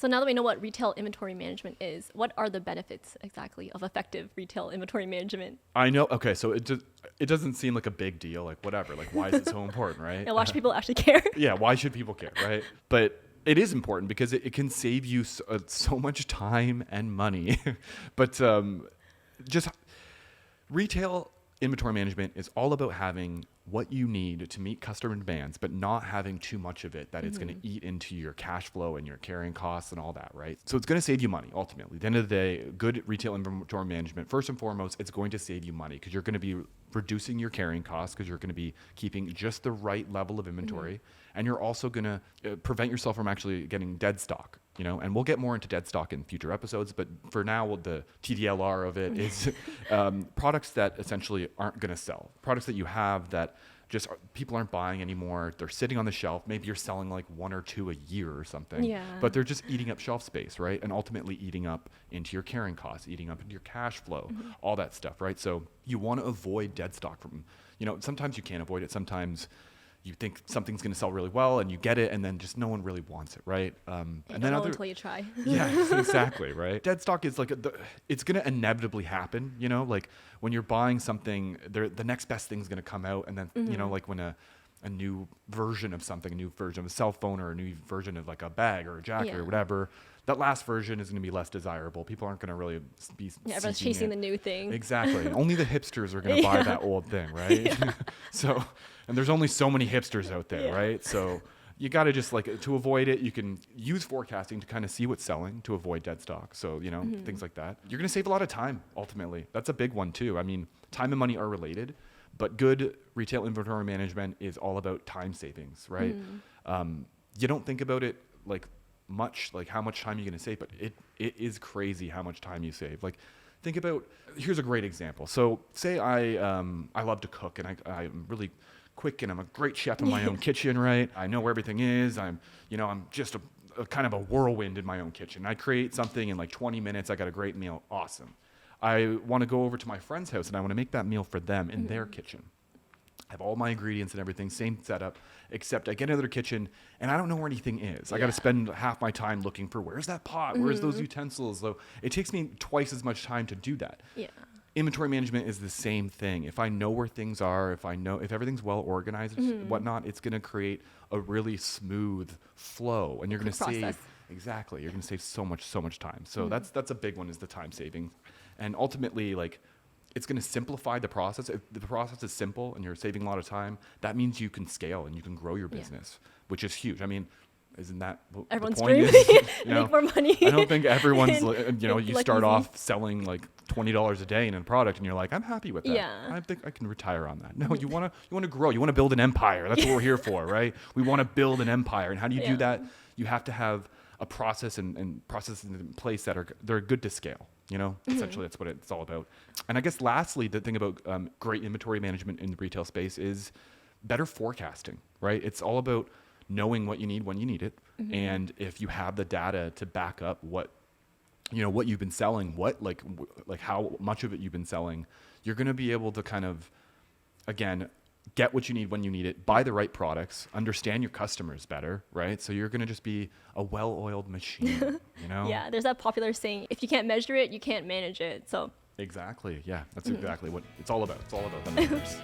So now that we know what retail inventory management is, what are the benefits exactly of effective retail inventory management? I know. Okay, so it doesn't seem like a big deal. Like whatever. Like why is it so important, right? And why should people actually care? Yeah. Why should people care, right? But it is important because it can save you so much time and money. But just retail inventory management is all about having what you need to meet customer demands, but not having too much of it that it's going to eat into your cash flow and your carrying costs and all that, right? So it's going to save you money ultimately. At the end of the day, good retail inventory management, first and foremost, it's going to save you money because you're going to be reducing your carrying costs because you're going to be keeping just the right level of inventory. And you're also going to prevent yourself from actually getting dead stock, you know, and we'll get more into dead stock in future episodes. But for now, the TLDR of it is products that essentially aren't going to sell, products that you have that just people aren't buying anymore. They're sitting on the shelf. Maybe you're selling like 1 or 2 a year or something, but they're just eating up shelf space, right? And ultimately eating up into your carrying costs, eating up into your cash flow, all that stuff, right? So you want to avoid dead stock from, you know, sometimes you can't avoid it. Sometimes you think something's going to sell really well and you get it and then just no one really wants it, right? And then until you try. Yeah, exactly, right? Dead stock is like, it's going to inevitably happen, you know, like when you're buying something, the next best thing's going to come out and then, you know, like when a new version of something, a new version of a cell phone or a new version of like a bag or a jacket or whatever, that last version is going to be less desirable. People aren't going to really be everyone's chasing the new thing. Exactly. And only the hipsters are going to buy that old thing, right? So, and there's only so many hipsters out there, right? So you got to just like, to avoid it, you can use forecasting to kind of see what's selling to avoid dead stock. So, you know, things like that. You're going to save a lot of time, ultimately. That's a big one too. I mean, time and money are related, but good retail inventory management is all about time savings, right? You don't think about it like much, like how much time you're going to save, but it is crazy how much time you save. Like think about, here's a great example. So say I love to cook and I'm really quick and I'm a great chef in my own kitchen, right? I know where everything is. I'm just a kind of a whirlwind in my own kitchen. I create something in like 20 minutes. I got a great meal. Awesome. I want to go over to my friend's house and I want to make that meal for them in their kitchen. I have all my ingredients and everything, same setup, except I get into their kitchen and I don't know where anything is. I got to spend half my time looking for where's that pot? Where's those utensils? So it takes me twice as much time to do that. Yeah. Inventory management is the same thing. If I know where things are, if everything's well organized, whatnot, it's going to create a really smooth flow and you're going to save. Exactly. You're going to save so much time. So that's a big one, is the time saving. And ultimately, like, it's going to simplify the process. If the process is simple and you're saving a lot of time, that means you can scale and you can grow your business, which is huge. I mean, isn't that what everyone's the point dream? is? Make more money. I don't think everyone's, you start easy. off selling like $20 a day in a product and you're like, I'm happy with that. Yeah. I think I can retire on that. No, you want to grow. You want to build an empire. That's what we're here for, right? We want to build an empire. And how do you do that? You have to have a process and processes in place they're good to scale. You know, essentially that's what it's all about. And I guess lastly, the thing about great inventory management in the retail space is better forecasting, right? It's all about knowing what you need when you need it. And if you have the data to back up what you've been selling, like how much of it you've been selling, you're going to be able to kind of, again, get what you need when you need it, buy the right products, understand your customers better, right? So you're going to just be a well-oiled machine, you know? Yeah, there's that popular saying, if you can't measure it, you can't manage it. So exactly. Yeah, that's exactly what it's all about. It's all about the numbers.